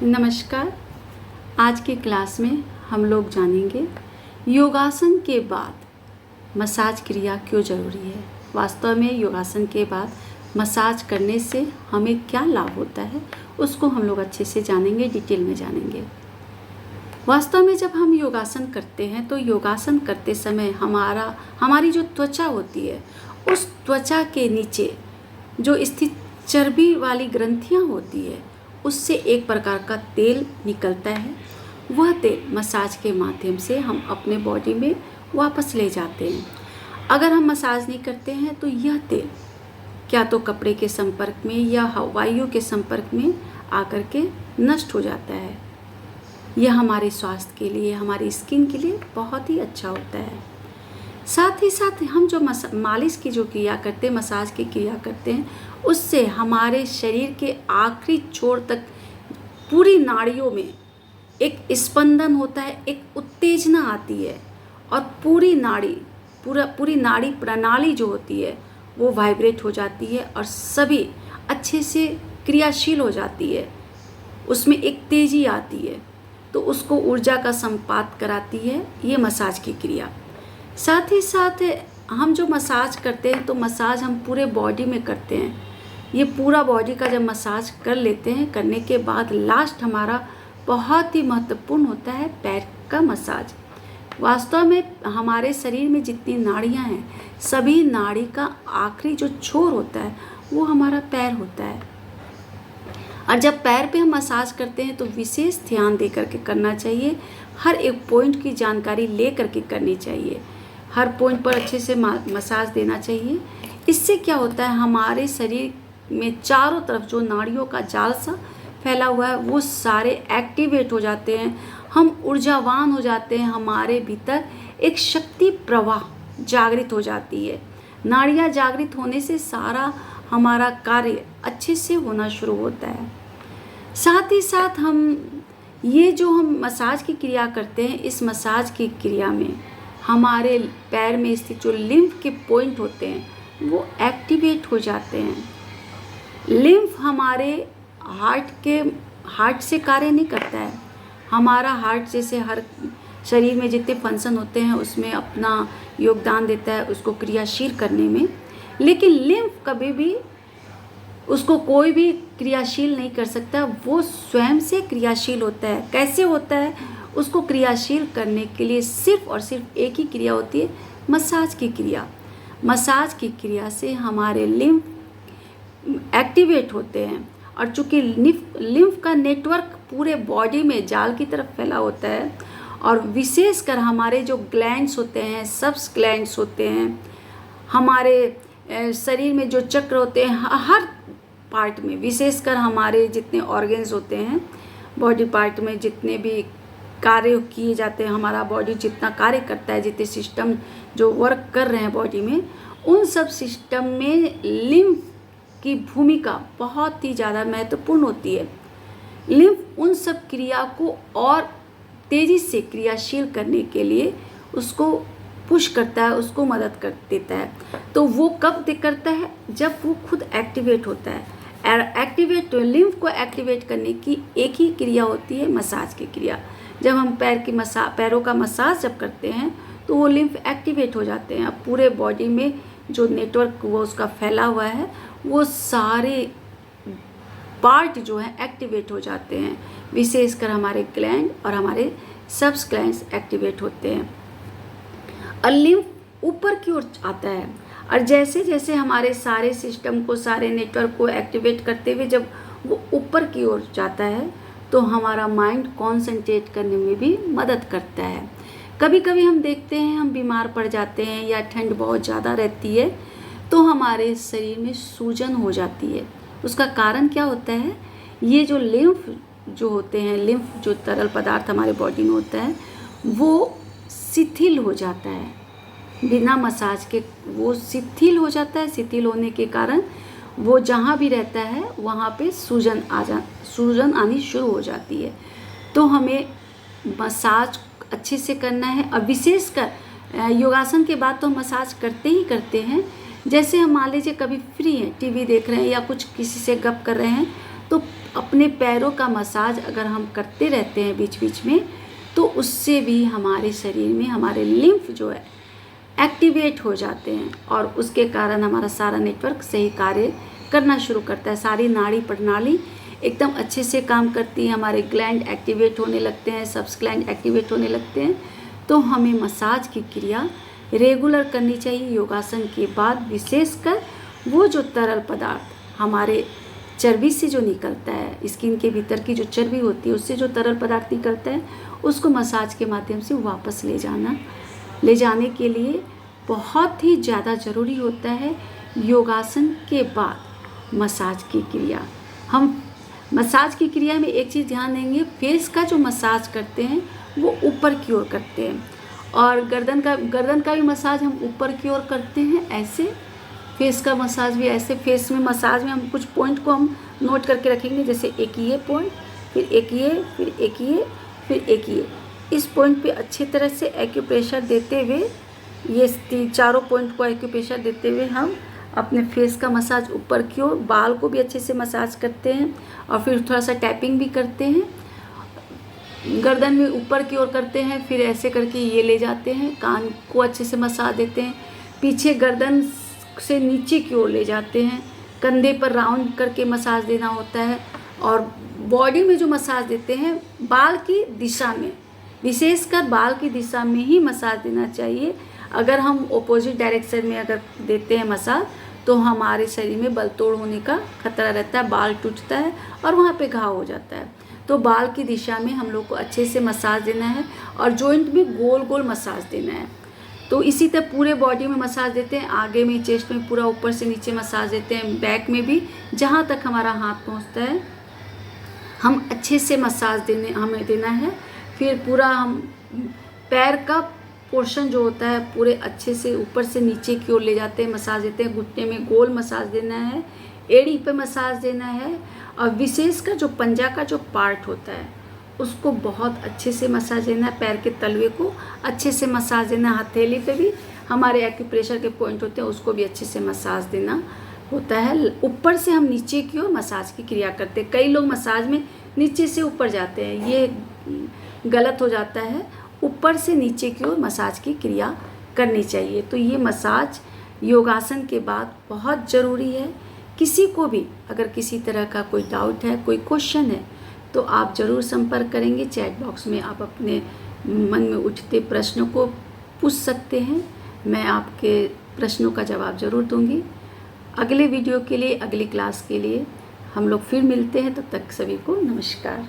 नमस्कार। आज की क्लास में हम लोग जानेंगे योगासन के बाद मसाज क्रिया क्यों ज़रूरी है। वास्तव में योगासन के बाद मसाज करने से हमें क्या लाभ होता है उसको हम लोग अच्छे से जानेंगे, डिटेल में जानेंगे। वास्तव में जब हम योगासन करते हैं तो योगासन करते समय हमारी जो त्वचा होती है उस त्वचा के नीचे जो स्थित चर्बी वाली ग्रंथियां होती है उससे एक प्रकार का तेल निकलता है। वह तेल मसाज के माध्यम से हम अपने बॉडी में वापस ले जाते हैं। अगर हम मसाज नहीं करते हैं तो यह तेल क्या तो कपड़े के संपर्क में या वायु के संपर्क में आकर के नष्ट हो जाता है। यह हमारे स्वास्थ्य के लिए, हमारी स्किन के लिए बहुत ही अच्छा होता है। साथ ही साथ हम जो मालिश की जो क्रिया करते हैं, मसाज की क्रिया करते हैं, उससे हमारे शरीर के आखिरी छोर तक पूरी नाड़ियों में एक स्पंदन होता है, एक उत्तेजना आती है और पूरी नाड़ी प्रणाली जो होती है वो वाइब्रेट हो जाती है और सभी अच्छे से क्रियाशील हो जाती है। उसमें एक तेज़ी आती है तो उसको ऊर्जा का संपात कराती है ये मसाज की क्रिया। साथ ही साथ हम जो मसाज करते हैं तो मसाज हम पूरे बॉडी में करते हैं। ये पूरा बॉडी का जब मसाज कर लेते हैं, करने के बाद लास्ट हमारा बहुत ही महत्वपूर्ण होता है पैर का मसाज। वास्तव में हमारे शरीर में जितनी नाड़ियां हैं सभी नाड़ी का आखिरी जो छोर होता है वो हमारा पैर होता है। और जब पैर पे हम मसाज करते हैं तो विशेष ध्यान दे करके करना चाहिए। हर एक पॉइंट की जानकारी ले करके करनी चाहिए। हर पॉइंट पर अच्छे से मसाज देना चाहिए। इससे क्या होता है, हमारे शरीर में चारों तरफ जो नाड़ियों का जाल सा फैला हुआ है वो सारे एक्टिवेट हो जाते हैं। हम ऊर्जावान हो जाते हैं। हमारे भीतर एक शक्ति प्रवाह जागृत हो जाती है। नाड़ियाँ जागृत होने से सारा हमारा कार्य अच्छे से होना शुरू होता है। साथ ही साथ हम मसाज की क्रिया करते हैं, इस मसाज की क्रिया में हमारे पैर में स्थित जो लिम्फ के पॉइंट होते हैं वो एक्टिवेट हो जाते हैं। लिम्फ हमारे हार्ट से कार्य नहीं करता है। हमारा हार्ट जैसे हर शरीर में जितने फंक्शन होते हैं उसमें अपना योगदान देता है उसको क्रियाशील करने में, लेकिन लिम्फ कभी भी उसको कोई भी क्रियाशील नहीं कर सकता। वो स्वयं से क्रियाशील होता है। कैसे होता है, उसको क्रियाशील करने के लिए सिर्फ और सिर्फ एक ही क्रिया होती है, मसाज की क्रिया। मसाज की क्रिया से हमारे लिम्फ एक्टिवेट होते हैं और चूँकि लिम्फ का नेटवर्क पूरे बॉडी में जाल की तरफ फैला होता है और विशेषकर हमारे जो ग्लैंड्स होते हैं, सब्स ग्लैंड्स होते हैं, हमारे शरीर में जो चक्र होते हैं हर पार्ट में, विशेषकर हमारे जितने ऑर्गन्स होते हैं बॉडी पार्ट में, जितने भी कार्य किए जाते हैं, हमारा बॉडी जितना कार्य करता है, जितने सिस्टम जो वर्क कर रहे हैं बॉडी में, उन सब सिस्टम में लिम्फ की भूमिका बहुत ही ज़्यादा महत्वपूर्ण होती है। लिम्फ उन सब क्रिया को और तेज़ी से क्रियाशील करने के लिए उसको पुश करता है, उसको मदद कर देता है। तो वो कब करता है, जब वो खुद एक्टिवेट होता है। लिम्फ को एक्टिवेट करने की एक ही क्रिया होती है, मसाज की क्रिया। जब हम पैरों का मसाज जब करते हैं तो वो लिम्फ एक्टिवेट हो जाते हैं। अब पूरे बॉडी में जो नेटवर्क वो उसका फैला हुआ है वो सारे पार्ट जो है एक्टिवेट हो जाते हैं। विशेषकर हमारे ग्लैंड और हमारे सब्स ग्लैंड्स एक्टिवेट होते हैं और लिम्फ ऊपर की ओर आता है। और जैसे जैसे हमारे सारे सिस्टम को, सारे नेटवर्क को एक्टिवेट करते हुए जब वो ऊपर की ओर जाता है तो हमारा माइंड कॉन्सेंट्रेट करने में भी मदद करता है। कभी कभी हम देखते हैं हम बीमार पड़ जाते हैं या ठंड बहुत ज़्यादा रहती है तो हमारे शरीर में सूजन हो जाती है। उसका कारण क्या होता है, ये जो लिम्फ जो होते हैं, लिम्फ जो तरल पदार्थ हमारे बॉडी में होता है वो शिथिल हो जाता है। बिना मसाज के वो शिथिल हो जाता है। शिथिल होने के कारण वो जहाँ भी रहता है वहाँ पे सूजन आनी शुरू हो जाती है। तो हमें मसाज अच्छे से करना है और विशेषकर योगासन के बाद तो मसाज करते ही करते हैं। जैसे हम मान लीजिए कभी फ्री हैं, टीवी देख रहे हैं या कुछ किसी से गप कर रहे हैं तो अपने पैरों का मसाज अगर हम करते रहते हैं बीच बीच में, तो उससे भी हमारे शरीर में हमारे लिम्फ जो है एक्टिवेट हो जाते हैं और उसके कारण हमारा सारा नेटवर्क सही कार्य करना शुरू करता है। सारी नाड़ी प्रणाली एकदम अच्छे से काम करती है, हमारे ग्लैंड एक्टिवेट होने लगते हैं, सब्स ग्लैंड एक्टिवेट होने लगते हैं। तो हमें मसाज की क्रिया रेगुलर करनी चाहिए योगासन के बाद, विशेषकर वो जो तरल पदार्थ हमारे चर्बी से जो निकलता है, स्किन के भीतर की जो चर्बी होती है उससे जो तरल पदार्थ निकलता है उसको मसाज के माध्यम से वापस ले जाने के लिए बहुत ही ज़्यादा ज़रूरी होता है योगासन के बाद मसाज की क्रिया। हम मसाज की क्रिया में एक चीज़ ध्यान देंगे, फेस का जो मसाज करते हैं वो ऊपर की ओर करते हैं, और गर्दन का भी मसाज हम ऊपर की ओर करते हैं ऐसे। फेस का मसाज भी ऐसे। फेस में मसाज में हम कुछ पॉइंट को हम नोट करके रखेंगे, जैसे एक ये पॉइंट, फिर एक ये, फिर एक ये, फिर एक ये। इस पॉइंट पे अच्छे तरह से एक्यूप्रेशर देते हुए, ये चारों पॉइंट को एक्यूप्रेशर देते हुए हम अपने फेस का मसाज ऊपर की ओर, बाल को भी अच्छे से मसाज करते हैं और फिर थोड़ा सा टैपिंग भी करते हैं। गर्दन में ऊपर की ओर करते हैं, फिर ऐसे करके ये ले जाते हैं, कान को अच्छे से मसाज देते हैं, पीछे गर्दन से नीचे की ओर ले जाते हैं, कंधे पर राउंड करके मसाज देना होता है, और बॉडी में जो मसाज देते हैं बाल की दिशा में, विशेषकर बाल की दिशा में ही मसाज देना चाहिए। अगर हम ऑपोजिट डायरेक्शन में अगर देते हैं मसाज तो हमारे शरीर में बल तोड़ होने का खतरा रहता है, बाल टूटता है और वहाँ पे घाव हो जाता है। तो बाल की दिशा में हम लोग को अच्छे से मसाज देना है और जॉइंट में गोल गोल मसाज देना है। तो इसी तरह पूरे बॉडी में मसाज देते हैं, आगे में चेस्ट में पूरा ऊपर से नीचे मसाज देते हैं, बैक में भी जहाँ तक हमारा हाथ पहुँचता है हम अच्छे से मसाज हमें देना है। फिर पूरा हम पैर का पोर्शन जो होता है पूरे अच्छे से ऊपर से नीचे की ओर ले जाते हैं, मसाज देते हैं। घुटने में गोल मसाज देना है, एड़ी पे मसाज देना है, और विशेषकर जो पंजा का जो पार्ट होता है उसको बहुत अच्छे से मसाज देना है। पैर के तलवे को अच्छे से मसाज देना, हथेली पे भी हमारे एक्यूप्रेशर के पॉइंट होते हैं उसको भी अच्छे से मसाज देना होता है। ऊपर से हम नीचे की ओर मसाज की क्रिया करते हैं। कई लोग मसाज में नीचे से ऊपर जाते हैं, ये गलत हो जाता है। ऊपर से नीचे की ओर मसाज की क्रिया करनी चाहिए। तो ये मसाज योगासन के बाद बहुत ज़रूरी है। किसी को भी अगर किसी तरह का कोई डाउट है, कोई क्वेश्चन है, तो आप ज़रूर संपर्क करेंगे। चैट बॉक्स में आप अपने मन में उठते प्रश्नों को पूछ सकते हैं, मैं आपके प्रश्नों का जवाब ज़रूर दूंगी। अगले वीडियो के लिए, अगली क्लास के लिए हम लोग फिर मिलते हैं, तब तक सभी को नमस्कार।